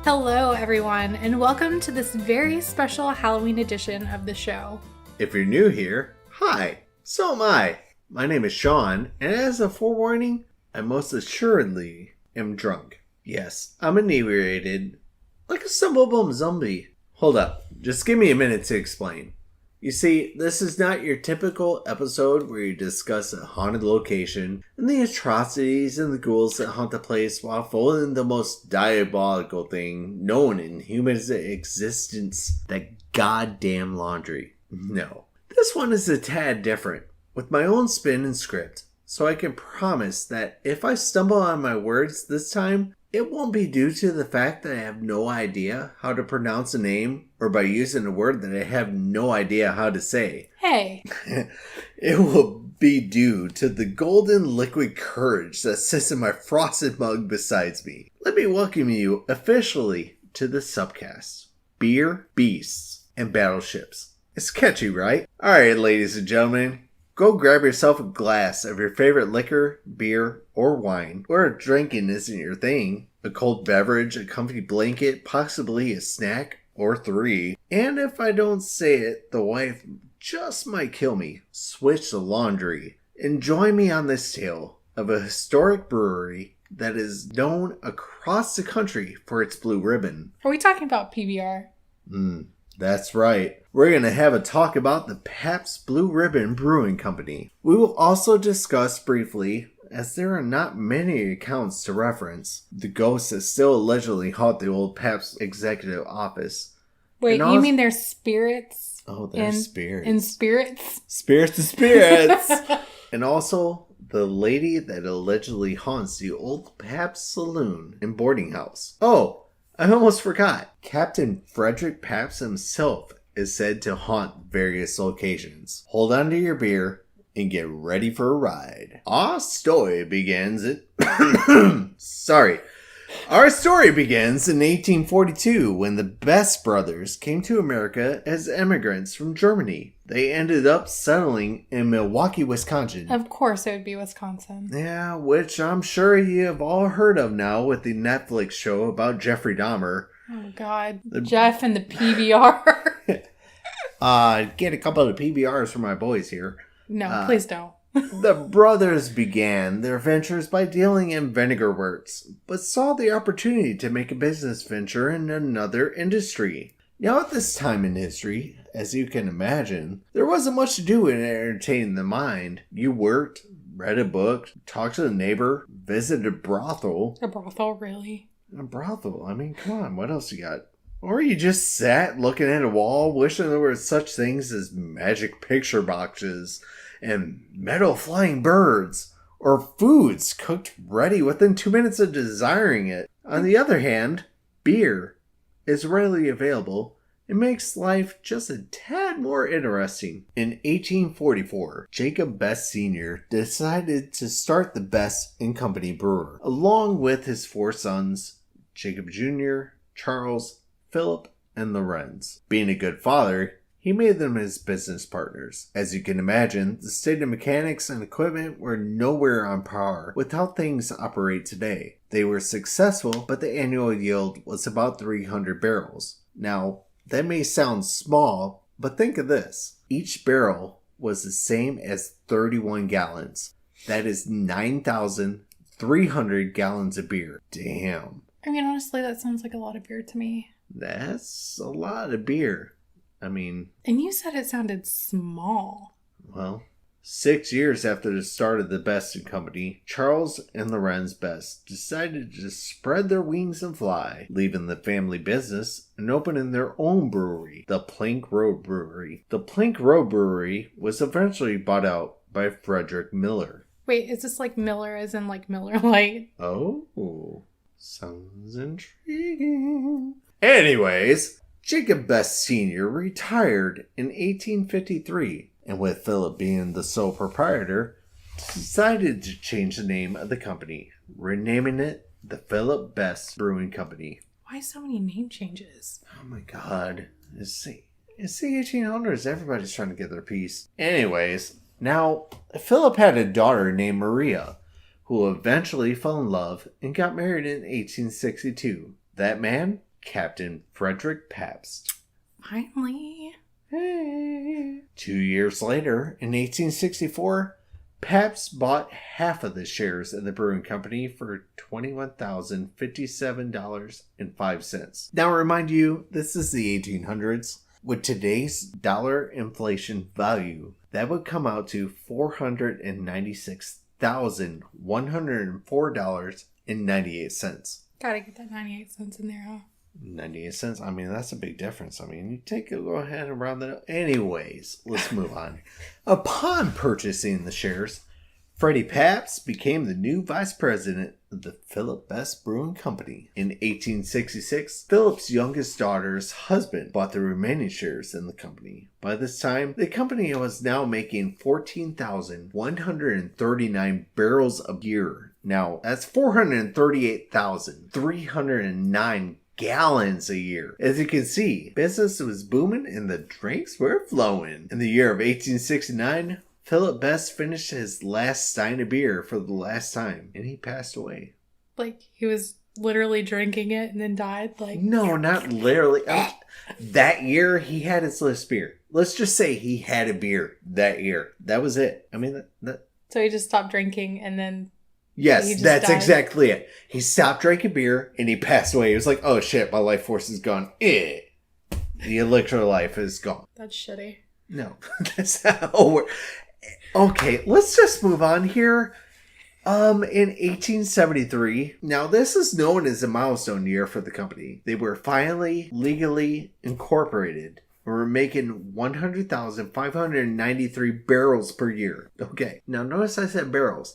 Hello, everyone, and welcome to this very special Halloween edition of the show. If you're new here, hi, so am I. My name is Sean, and as a forewarning, I most assuredly am drunk. Yes, I'm inebriated, like a stumble-bum zombie. Hold up, just give me a minute to explain. You see, this is not your typical episode where you discuss a haunted location and the atrocities and the ghouls that haunt the place while folding the most diabolical thing known in human existence, the goddamn laundry. No. This one is a tad different, with my own spin and script, so I can promise that if I stumble on my words this time, it won't be due to the fact that I have no idea how to pronounce a name or by using a word that I have no idea how to say. Hey. It will be due to the golden liquid courage that sits in my frosted mug beside me. Let me welcome you officially to the subcast. Beer, Beasts, and Battleships. It's catchy, right? Alright, ladies and gentlemen. Go grab yourself a glass of your favorite liquor, beer, or wine. Or if drinking isn't your thing, a cold beverage, a comfy blanket, possibly a snack, or 3. And if I don't say it, the wife just might kill me. Switch the laundry. And join me on this tale of a historic brewery that is known across the country for its blue ribbon. Are we talking about PBR? That's right. We're going to have a talk about the Pabst Blue Ribbon Brewing Company. We will also discuss briefly, as there are not many accounts to reference, the ghosts that still allegedly haunt the old Pabst executive office. Wait, you mean they're spirits? Oh, they're spirits. In spirits? Spirits to spirits! And also, the lady that allegedly haunts the old Pabst saloon and boarding house. Oh! I almost forgot. Captain Frederick Pabst himself is said to haunt various locations. Hold on to your beer and get ready for a ride. Our story begins in 1842 when the Best brothers came to America as immigrants from Germany. They ended up settling in Milwaukee, Wisconsin. Of course it would be Wisconsin. Yeah, which I'm sure you have all heard of now with the Netflix show about Jeffrey Dahmer. Oh, God. Jeff and the PBR. Get a couple of PBRs for my boys here. No, please don't. The brothers began their ventures by dealing in vinegar works, but saw the opportunity to make a business venture in another industry. Now at this time in history, as you can imagine, there wasn't much to do in entertaining the mind. You worked, read a book, talked to the neighbor, visited a brothel. A brothel, really? A brothel? I mean, come on, what else you got? Or you just sat looking at a wall, wishing there were such things as magic picture boxes and metal flying birds, or foods cooked ready within 2 minutes of desiring it. On the other hand, beer is readily available. It makes life just a tad more interesting. In 1844, Jacob Best Sr. decided to start the Best & Company Brewer, along with his 4 sons, Jacob Jr., Charles, Philip, and Lorenz. Being a good father, he made them his business partners. As you can imagine, the state of mechanics and equipment were nowhere on par with how things operate today. They were successful, but the annual yield was about 300 barrels. Now, that may sound small, but think of this. Each barrel was the same as 31 gallons. That is 9,300 gallons of beer. Damn. I mean, honestly, that sounds like a lot of beer to me. That's a lot of beer. I mean... And you said it sounded small. Well, 6 years after the start of the Best & Company, Charles and Lorenz Best decided to spread their wings and fly, leaving the family business and opening their own brewery, the Plank Road Brewery. The Plank Road Brewery was eventually bought out by Frederick Miller. Wait, is this like Miller as in like Miller Lite? Oh, sounds intriguing. Anyways, Jacob Best Sr. retired in 1853, and with Philip being the sole proprietor, decided to change the name of the company, renaming it the Philip Best Brewing Company. Why so many name changes? Oh my god. It's the 1800s. Everybody's trying to get their piece. Anyways, now, Philip had a daughter named Maria, who eventually fell in love and got married in 1862. That man, Captain Frederick Pabst. Finally. Hey. 2 years later, in 1864, Pabst bought half of the shares in the brewing company for $21,057.05. Now, remind you, this is the 1800s. With today's dollar inflation value, that would come out to $496,104.98. Gotta get that 98 cents in there, huh? 98 cents. I mean, that's a big difference. I mean, go ahead and round that up. Anyways, let's move on. Upon purchasing the shares, Freddie Pabst became the new vice president of the Philip Best Brewing Company. In 1866, Philip's youngest daughter's husband bought the remaining shares in the company. By this time, the company was now making 14,139 barrels a year. Now, that's 438,309 gallons a year. As you can see, business was booming and the drinks were flowing. In the year of 1869, Philip Best finished his last stein of beer for the last time, and he passed away. Like, he was literally drinking it and then died? Like, no, not literally. That year, he had his last beer. Let's just say he had a beer that year. That was it. I mean, that... So he just stopped drinking and then... Yes, that's died. Exactly it. He stopped drinking beer and he passed away. He was like, oh shit, my life force is gone. The elixir life is gone. That's shitty. No, that's how okay, let's just move on here. In 1873, now this is known as a milestone year for the company. They were finally legally incorporated. We were making 100,593 barrels per year. Okay, now notice I said barrels.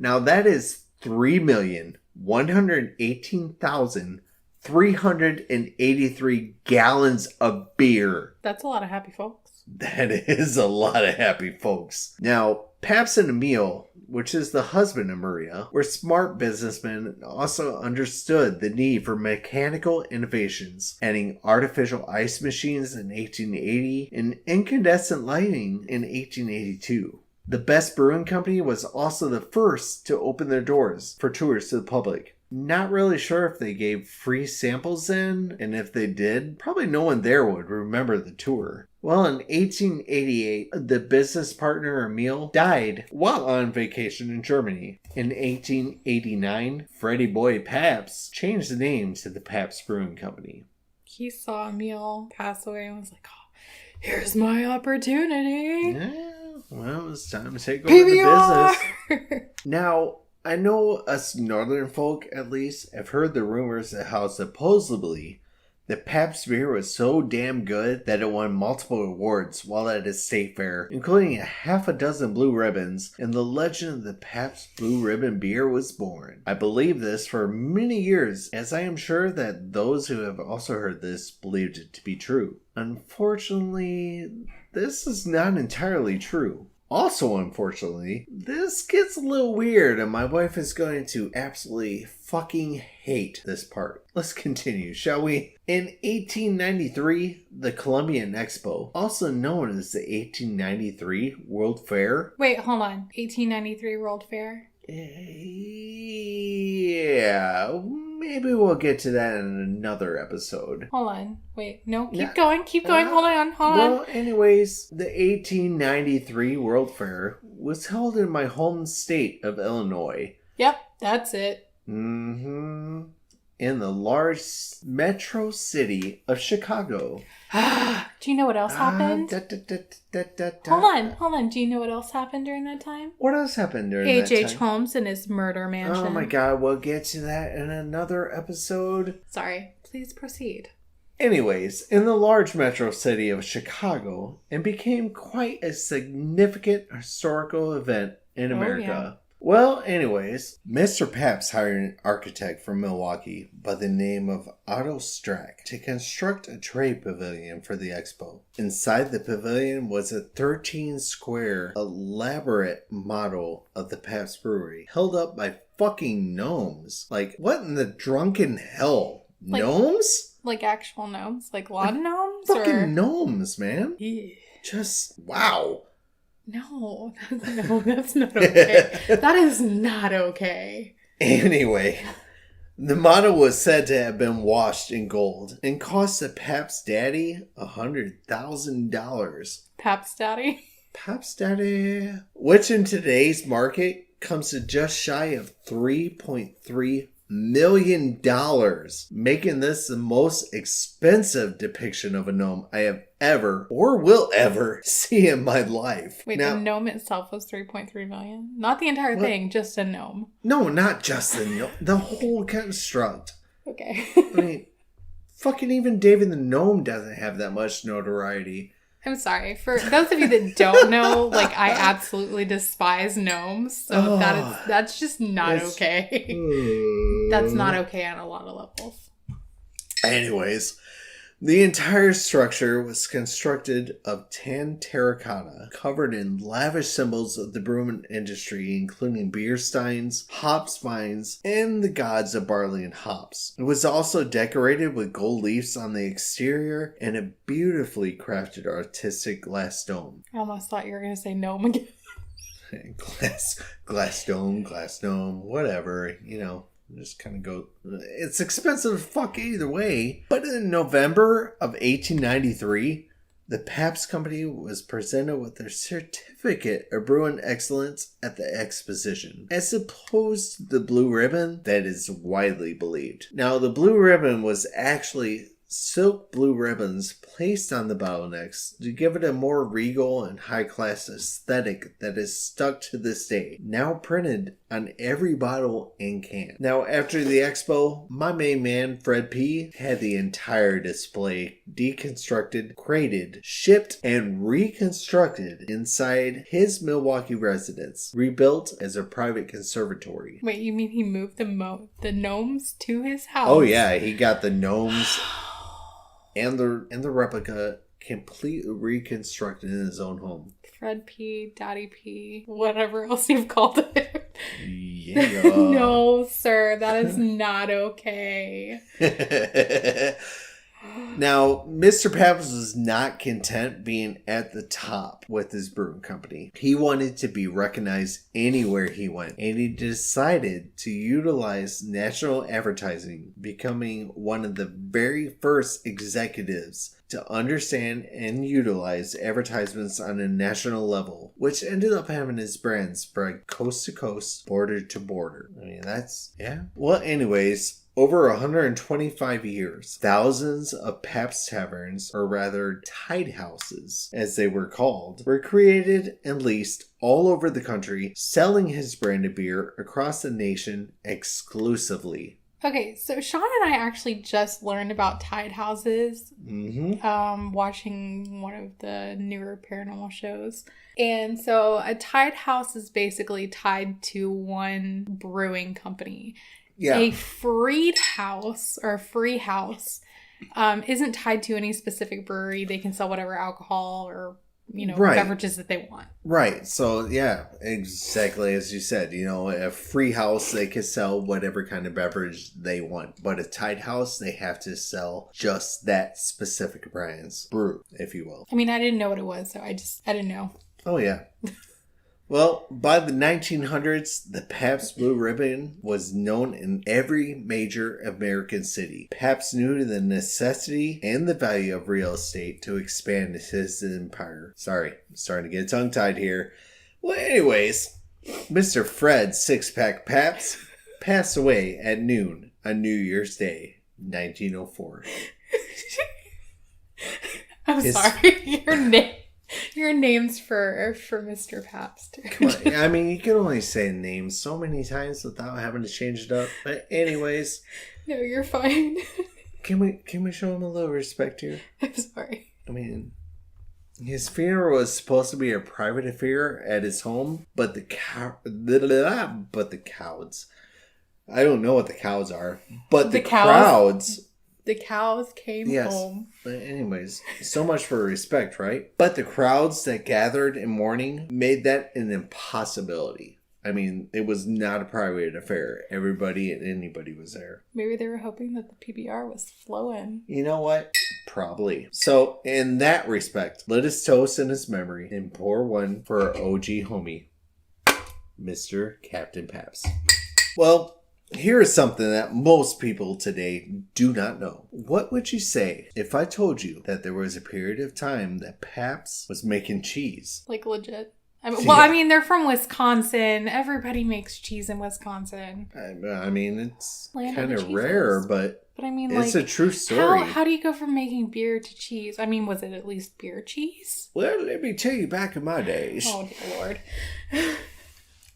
Now that is 3,118,383 gallons of beer. That's a lot of happy folks. That is a lot of happy folks. Now, Pabst and Emil, which is the husband of Maria, were smart businessmen and also understood the need for mechanical innovations, adding artificial ice machines in 1880 and incandescent lighting in 1882. The Best Brewing Company was also the first to open their doors for tours to the public. Not really sure if they gave free samples in, and if they did, probably no one there would remember the tour. Well, in 1888, the business partner Emil died while on vacation in Germany. In 1889, Freddie Boy Pabst changed the name to the Pabst Brewing Company. He saw Emil pass away and was like, oh, here's my opportunity. Yeah, well, it's time to take over PBR! the business. Now, I know us northern folk, at least, have heard the rumors of how supposedly the Pabst beer was so damn good that it won multiple awards while at a state fair, including a half a dozen blue ribbons, and the legend of the Pabst Blue Ribbon beer was born. I believe this for many years, as I am sure that those who have also heard this believed it to be true. Unfortunately, this is not entirely true. Also, unfortunately, this gets a little weird and my wife is going to absolutely fucking hate this part. Let's continue, shall we? In 1893, the Columbian Expo, also known as the 1893 World Fair. Wait, hold on. 1893 World Fair? Yeah, maybe we'll get to that in another episode. Hold on. Wait, no, keep going. Hold on. Well, anyways, the 1893 World Fair was held in my home state of Illinois. Yep, that's it. Mm-hmm. In the large metro city of Chicago. Do you know what else happened? Hold on. Do you know what else happened during that time? What else happened during that time? H.H. Holmes and his murder mansion. Oh my god, we'll get to that in another episode. Sorry, please proceed. Anyways, in the large metro city of Chicago, it became quite a significant historical event in America. Yeah. Well, anyways, Mr. Pabst hired an architect from Milwaukee by the name of Otto Strack to construct a trade pavilion for the expo. Inside the pavilion was a 13-square, elaborate model of the Pabst Brewery, held up by fucking gnomes. Like, what in the drunken hell? Like, gnomes? Like actual gnomes? Like lawn gnomes? Fucking gnomes, man. Yeah. Just, wow. No, that's not okay. That is not okay. Anyway, The motto was said to have been washed in gold and cost the Pabst Daddy $100,000. Pabst Daddy? Pabst Daddy. Which in today's market comes to just shy of $3.3 million, making this the most expensive depiction of a gnome I have ever or will ever see in my life. Wait, the gnome itself was 3.3 million? Not the entire thing, just a gnome. No, not just the gnome. The whole construct. Okay. I mean, fucking even David the Gnome doesn't have that much notoriety. I'm sorry. For those of you that don't know, like, I absolutely despise gnomes. So that's just not okay. That's not okay on a lot of levels. Anyways, the entire structure was constructed of tan terracotta, covered in lavish symbols of the brewing industry, including beer steins, hops vines, and the gods of barley and hops. It was also decorated with gold leaves on the exterior and a beautifully crafted artistic glass dome. I almost thought you were going to say gnome again. glass dome, whatever, just kind of go. It's expensive as fuck either way. But in November of 1893, the Pabst Company was presented with their certificate of brewing excellence at the exposition, as opposed to the blue ribbon that is widely believed. Now, the blue ribbon was actually silk blue ribbons placed on the bottlenecks to give it a more regal and high-class aesthetic that is stuck to this day, now printed on every bottle and can. Now, after the expo, my main man, Fred P., had the entire display deconstructed, crated, shipped, and reconstructed inside his Milwaukee residence, rebuilt as a private conservatory. Wait, you mean he moved the gnomes to his house? Oh yeah, he got the gnomes and the replica completely reconstructed in his own home. Fred P, Daddy P, whatever else you've called it. Yeah. No, sir, that is not okay. Now, Mr. Pabst was not content being at the top with his brewing company. He wanted to be recognized anywhere he went, and he decided to utilize national advertising, becoming one of the very first executives to understand and utilize advertisements on a national level, which ended up having his brand spread coast to coast, border to border. I mean, yeah. Well, anyways, over 125 years, thousands of Pabst taverns, or rather tide houses, as they were called, were created and leased all over the country, selling his brand of beer across the nation exclusively. Okay, so Sean and I actually just learned about tide houses watching one of the newer paranormal shows. And so a tide house is basically tied to one brewing company. Yeah. A free house isn't tied to any specific brewery. They can sell whatever alcohol or, beverages that they want. Right. So, yeah, exactly as you said, a free house, they can sell whatever kind of beverage they want. But a tied house, they have to sell just that specific brand's brew, if you will. I mean, I didn't know what it was, so I didn't know. Oh, yeah. Well, by the 1900s, the Pabst Blue Ribbon was known in every major American city. Pabst knew the necessity and the value of real estate to expand his empire. Sorry, I'm starting to get tongue-tied here. Well, anyways, Mr. Fred Six-Pack Pabst passed away at noon on New Year's Day, 1904. I'm sorry, your name's for Mr. Pabst. Come on. I mean, you can only say names so many times without having to change it up. But anyways. No, you're fine. Can we show him a little respect here? I'm sorry. I mean, his funeral was supposed to be a private affair at his home, but the cows. I don't know what the cows are, but the crowds. The cows came home. But anyways, so much for respect, right? But the crowds that gathered in mourning made that an impossibility. I mean, it was not a private affair. Everybody and anybody was there. Maybe they were hoping that the PBR was flowing. You know what? Probably. So, in that respect, let us toast in his memory and pour one for our OG homie, Mr. Captain Pabst. Well, Here is something that most people today do not know. What would you say if I told you that there was a period of time that Pabst was making cheese? Like legit. I mean, they're from Wisconsin. Everybody makes cheese in Wisconsin. I mean, it's kind of rare, but I mean, it's a true story. How do you go from making beer to cheese? I mean, was it at least beer cheese? Well, let me tell you back in my days. Oh, dear Lord.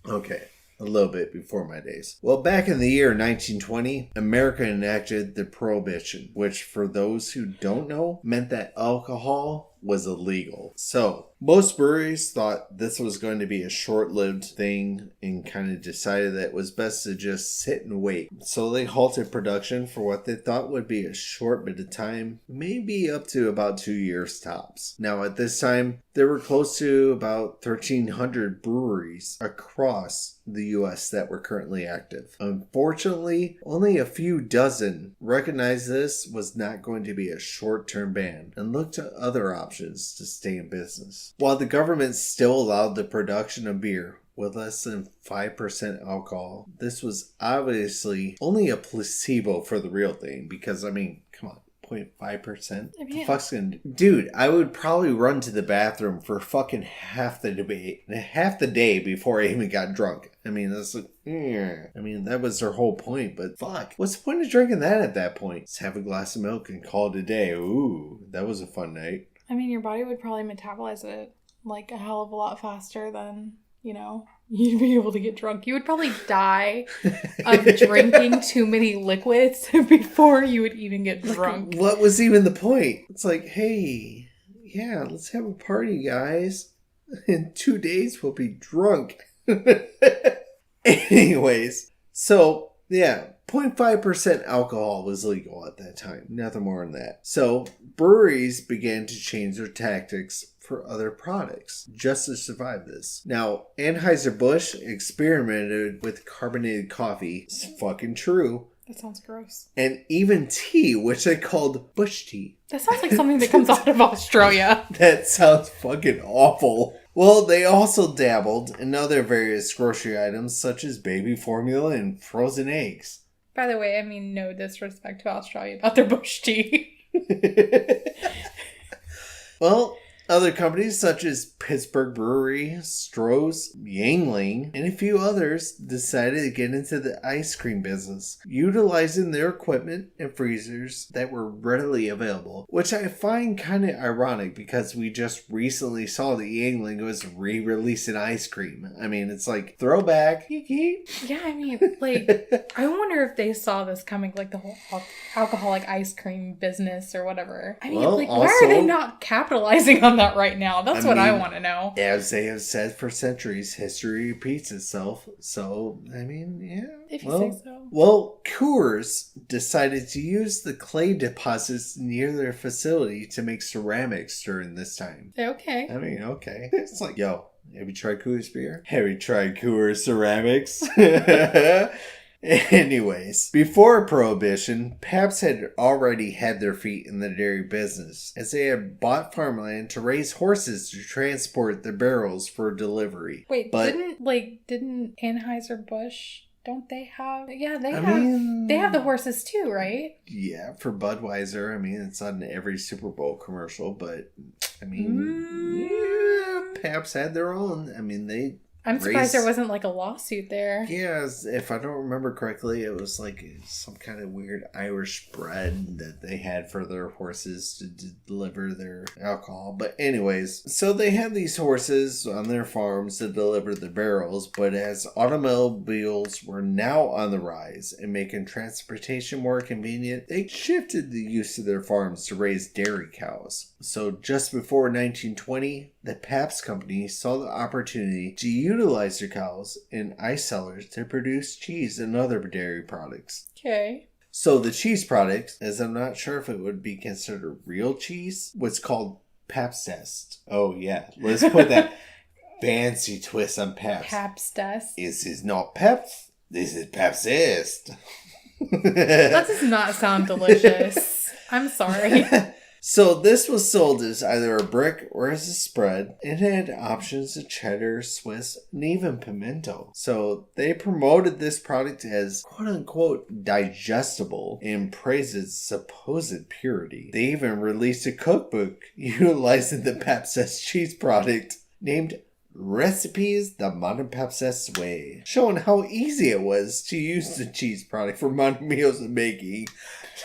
Okay. A little bit before my days. Well, back in the year 1920, America enacted the Prohibition, which for those who don't know, meant that alcohol was illegal. So, most breweries thought this was going to be a short-lived thing and kind of decided that it was best to just sit and wait. So they halted production for what they thought would be a short bit of time, maybe up to about 2 years tops. Now at this time, there were close to about 1,300 breweries across the U.S. that were currently active. Unfortunately, only a few dozen recognized this was not going to be a short-term ban and looked to other options to stay in business. While the government still allowed the production of beer with less than 5% alcohol, this was obviously only a placebo for the real thing because, I mean, come on. 0.5%. I mean, the fuck's gonna... Dude, I would probably run to the bathroom for fucking half the day before I even got drunk. I mean, that's like, I mean, that was their whole point, but fuck. What's the point of drinking that at that point? Just have a glass of milk and call it a day. Ooh, that was a fun night. I mean, your body would probably metabolize it like a hell of a lot faster than, you'd be able to get drunk. You would probably die of drinking too many liquids before you would even get drunk. What was even the point? It's like, hey, yeah, let's have a party, guys. In 2 days, we'll be drunk. Anyways, so, yeah. 0.5% alcohol was legal at that time. Nothing more than that. So, breweries began to change their tactics for other products just to survive this. Now, Anheuser-Busch experimented with carbonated coffee. It's fucking true. That sounds gross. And even tea, which they called Bush tea. That sounds like something that comes out of Australia. That sounds fucking awful. Well, they also dabbled in other various grocery items such as baby formula and frozen eggs. By the way, I mean no disrespect to Australia about their bush tea. Well, other companies such as Pittsburgh Brewery, Stroh's, Yangling, and a few others decided to get into the ice cream business, utilizing their equipment and freezers that were readily available, which I find kind of ironic because we just recently saw that Yangling was re-releasing ice cream. I mean, it's like throwback. Yeah, I mean, like, I wonder if they saw this coming, like the whole alcoholic ice cream business or whatever. I mean, well, like, why are they not capitalizing on that right now? That's what I want to know. As they have said for centuries, history repeats itself. So, I mean, yeah. If you say so. Well, Coors decided to use the clay deposits near their facility to make ceramics during this time. Okay. I mean, okay. It's like, yo, have you tried Coors beer? Have you tried Coors ceramics? Anyways, before Prohibition, Pabst had already had their feet in the dairy business, as they had bought farmland to raise horses to transport their barrels for delivery. Wait, didn't Anheuser-Busch, don't they have... Yeah, they have the horses too, right? Yeah, for Budweiser. I mean, it's on every Super Bowl commercial, but, I mean, yeah, Pabst had their own. I mean, I'm surprised there wasn't like a lawsuit there. Yeah, if I don't remember correctly, it was like some kind of weird Irish bread that they had for their horses to deliver their alcohol. But anyways, so they had these horses on their farms to deliver the barrels, but as automobiles were now on the rise and making transportation more convenient, they shifted the use of their farms to raise dairy cows. So just before 1920, the Pabst Company saw the opportunity to utilize their cows in ice cellars to produce cheese and other dairy products. Okay. So the cheese product, as I'm not sure if it would be considered real cheese, was called Pabst. Oh yeah, let's put that fancy twist on Pabst. Pabst. This is not Pabst. This is Pabst. That does not sound delicious. I'm sorry. So this was sold as either a brick or as a spread. It had options of cheddar, Swiss, and even pimento. So they promoted this product as quote-unquote digestible and praised its supposed purity. They even released a cookbook utilizing the Pabst cheese product named Recipes the Modern Pabst way, showing how easy it was to use the cheese product for modern meals and baking.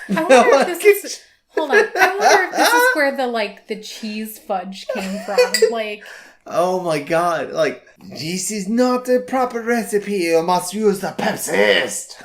I wonder if this is... Hold on. I wonder if this is where the cheese fudge came from. Oh my god. This is not a proper recipe. You must use the Pabst.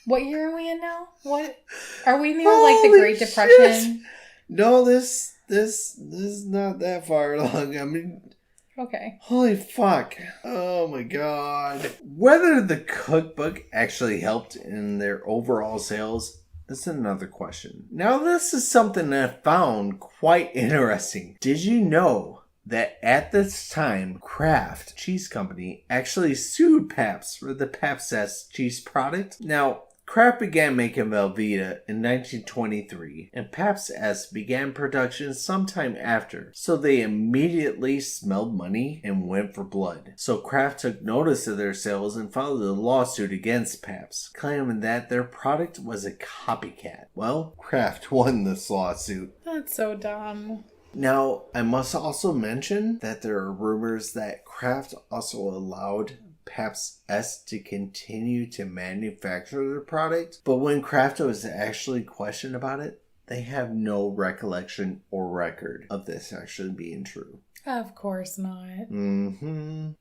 What year are we in now? What? Are we near, the Great Depression? No, this is not that far along. I mean... Okay. Holy fuck. Oh my god. Whether the cookbook actually helped in their overall sales... That's another question. Now, this is something that I found quite interesting. Did you know that at this time, Kraft Cheese Company actually sued Pabst for the Pabst cheese product? Now, Kraft began making Velveeta in 1923, and Pabst began production sometime after, so they immediately smelled money and went for blood. So Kraft took notice of their sales and filed a lawsuit against Pabst, claiming that their product was a copycat. Well, Kraft won this lawsuit. That's so dumb. Now, I must also mention that there are rumors that Kraft also allowed Pabst to continue to manufacture their product, but when Kraft was actually questioned about it, they have no recollection or record of this actually being true. Of course not.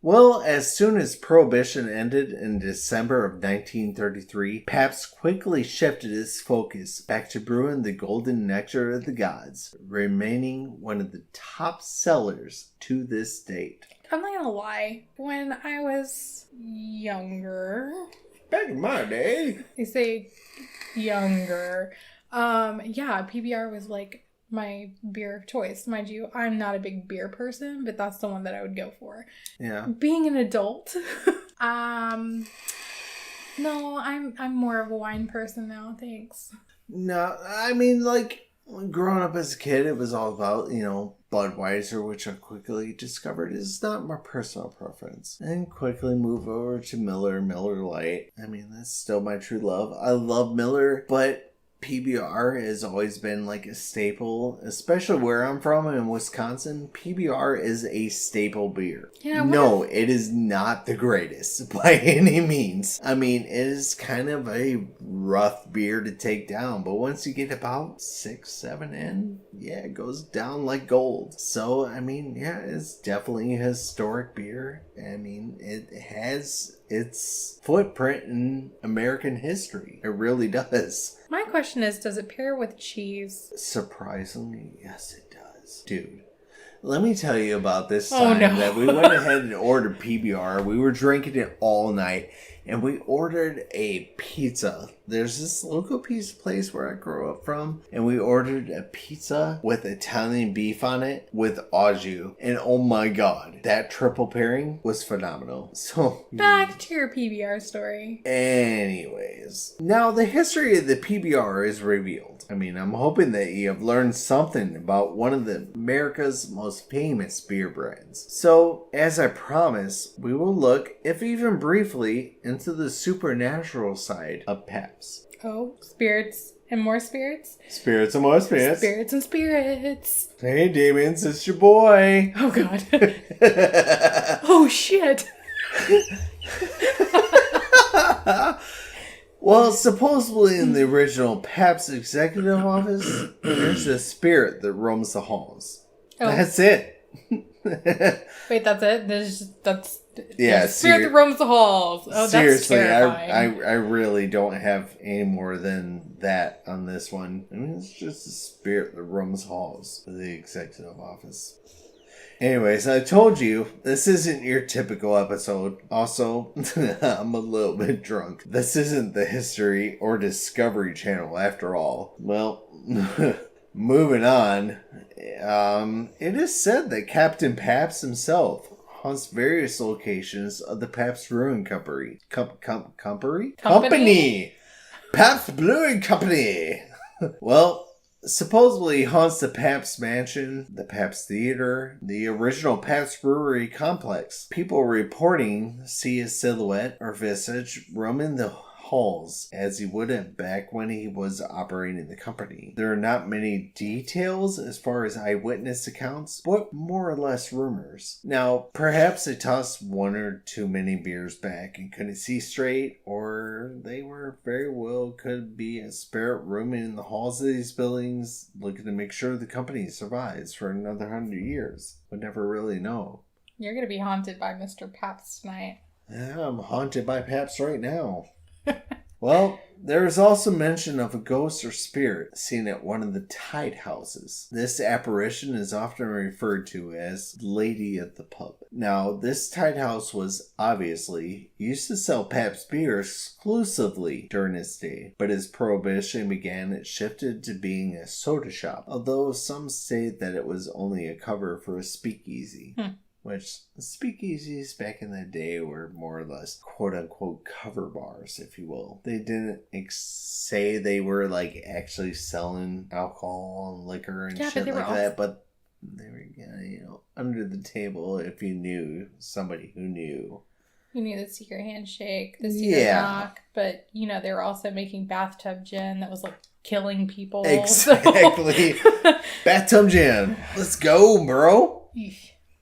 Well, as soon as Prohibition ended in December of 1933, Pabst quickly shifted its focus back to brewing the golden nectar of the gods, remaining one of the top sellers to this date. I'm not gonna lie. When I was younger... Back in my day. They say younger. PBR was my beer of choice. Mind you, I'm not a big beer person, but that's the one that I would go for. Yeah. Being an adult, no, I'm more of a wine person now. Thanks. No, I mean, growing up as a kid, it was all about, Budweiser, which I quickly discovered is not my personal preference. And quickly move over to Miller Lite. I mean, that's still my true love. I love Miller, but PBR has always been a staple, especially where I'm from in Wisconsin. PBR is a staple beer. Yeah, no, it is not the greatest by any means. I mean, it is kind of a rough beer to take down, but once you get about 6, 7 in, it goes down like gold. So, I mean, it's definitely a historic beer. I mean, it has its footprint in American history. It really does. My question is, does it pair with cheese? Surprisingly, yes it does. Dude, let me tell you about this time that we went ahead and ordered PBR. We were drinking it all night, and we ordered a pizza. There's this local pizza place where I grew up from, and we ordered a pizza with Italian beef on it with au jus. And oh my god, that triple pairing was phenomenal. So, back to your PBR story. Anyways, now the history of the PBR is revealed. I mean, I'm hoping that you have learned something about one of America's most famous beer brands. So, as I promised, we will look, if even briefly, into the supernatural side of Pabst. Oh, spirits and more spirits? Spirits and more spirits. Spirits and spirits. Hey, demons, it's your boy. Oh, God. Oh, shit. Well, supposedly in the original Pabst executive office, there's a spirit that roams the halls. Oh. That's it. Wait, that's it? That's yeah, spirit that roams the halls. Oh, seriously, that's terrifying. I really don't have any more than that on this one. I mean, it's just a spirit that roams halls of the executive office. Anyways, I told you, this isn't your typical episode. Also, I'm a little bit drunk. This isn't the History or Discovery Channel after all. Well, moving on. It is said that Captain Pabst himself haunts various locations of the Pabst Brewing Company. Company? Pabst Brewing Company! Well, supposedly haunts the Pabst Mansion, the Pabst Theater, the original Pabst Brewery complex. People reporting see his silhouette or visage roaming the halls as he would have back when he was operating the company. There are not many details as far as eyewitness accounts, but more or less rumors. Now, perhaps they tossed one or too many beers back and couldn't see straight, or they were very well could be a spirit roaming in the halls of these buildings, looking to make sure the company survives for another 100 years. We'll never really know. You're going to be haunted by Mr. Pabst tonight. Yeah, I'm haunted by Pabst right now. Well, there is also mention of a ghost or spirit seen at one of the Tide houses. This apparition is often referred to as Lady of the Pub. Now, this Tide house was obviously used to sell Pabst beer exclusively during its day, but as Prohibition began, it shifted to being a soda shop, although some state that it was only a cover for a speakeasy. Which speakeasies back in the day were more or less quote-unquote cover bars, if you will. They didn't say they were like actually selling alcohol and liquor and shit like that, but they were, under the table if you knew somebody who knew. You knew the secret handshake, the secret knock, but they were also making bathtub gin that was like killing people. Exactly. So. Bathtub gin. Let's go, bro.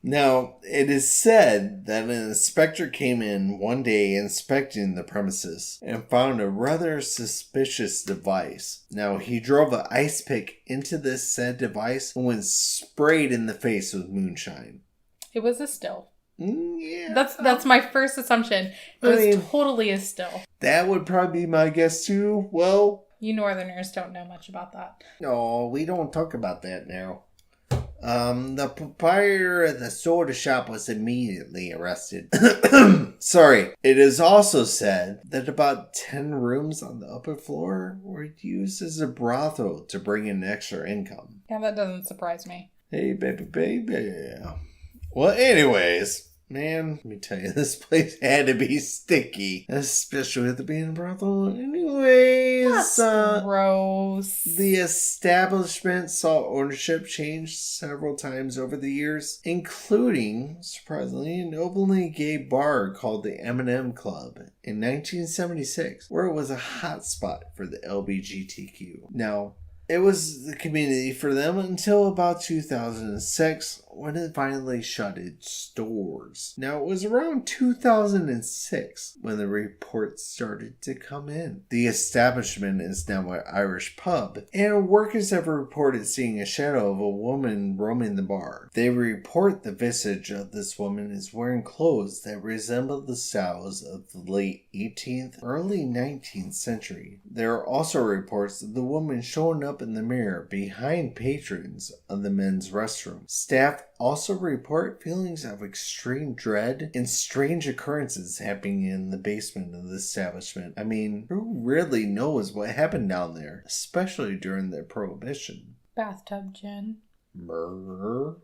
Now, it is said that an inspector came in one day inspecting the premises and found a rather suspicious device. Now, he drove an ice pick into this said device and was sprayed in the face with moonshine. It was a still. Yeah. That's my first assumption. It was totally a still. That would probably be my guess too. Well, you Northerners don't know much about that. No, we don't talk about that now. The proprietor of the soda shop was immediately arrested. Sorry. It is also said that about 10 rooms on the upper floor were used as a brothel to bring in extra income. Yeah, that doesn't surprise me. Hey, baby. Well, anyways, man, let me tell you, this place had to be sticky, especially with it being a brothel. Anyways, that's gross. The establishment saw ownership change several times over the years, including, surprisingly, an openly gay bar called the M&M Club in 1976, where it was a hot spot for the LGBTQ. Now, it was the community for them until about 2006 when it finally shut its doors. Now, it was around 2006 when the reports started to come in. The establishment is now an Irish pub, and workers have reported seeing a shadow of a woman roaming the bar. They report the visage of this woman is wearing clothes that resemble the styles of the late 18th, early 19th century. There are also reports of the woman showing up in the mirror behind patrons of the men's restroom. Staff also report feelings of extreme dread and strange occurrences happening in the basement of the establishment. I mean, who really knows what happened down there, especially during the Prohibition? Bathtub gin. Murder.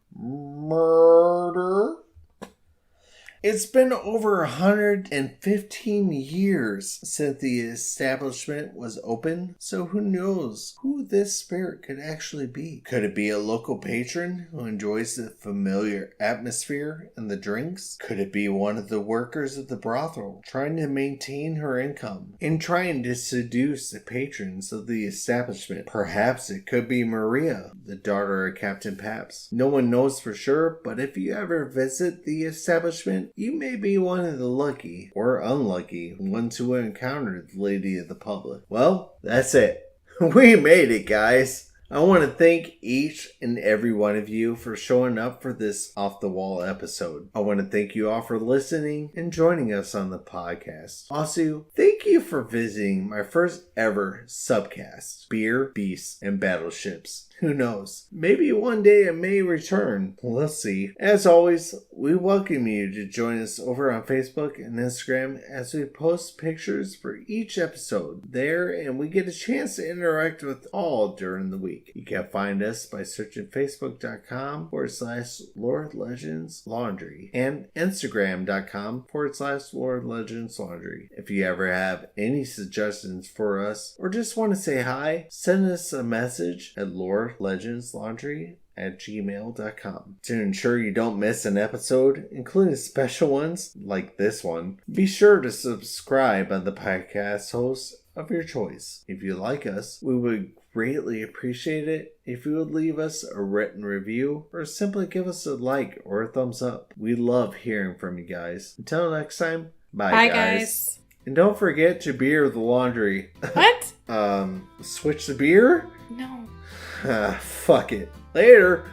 It's been over 115 years since the establishment was open, so who knows who this spirit could actually be? Could it be a local patron who enjoys the familiar atmosphere and the drinks? Could it be one of the workers of the brothel trying to maintain her income and trying to seduce the patrons of the establishment? Perhaps it could be Maria, the daughter of Captain Pabst. No one knows for sure, but if you ever visit the establishment, you may be one of the lucky or unlucky ones who encountered the Lady of the Public. Well, that's it. We made it, guys. I want to thank each and every one of you for showing up for this off-the-wall episode. I want to thank you all for listening and joining us on the podcast. Also, thank you for visiting my first ever subcast, Beer, Beasts, and Battleships. Who knows? Maybe one day it may return. We'll see. As always, we welcome you to join us over on Facebook and Instagram as we post pictures for each episode there, and we get a chance to interact with all during the week. You can find us by searching facebook.com/Lord Legends Laundry and Instagram.com/Lord Legends Laundry. If you ever have any suggestions for us or just want to say hi, send us a message at lordlegendslaundry@gmail.com. To ensure you don't miss an episode, including special ones like this one, be sure to subscribe on the podcast host of your choice. If you like us, we would greatly appreciate it if you would leave us a written review or simply give us a like or a thumbs up. We love hearing from you guys. Until next time, bye guys. And don't forget to beer the laundry. What? Switch the beer? No. Fuck it. Later.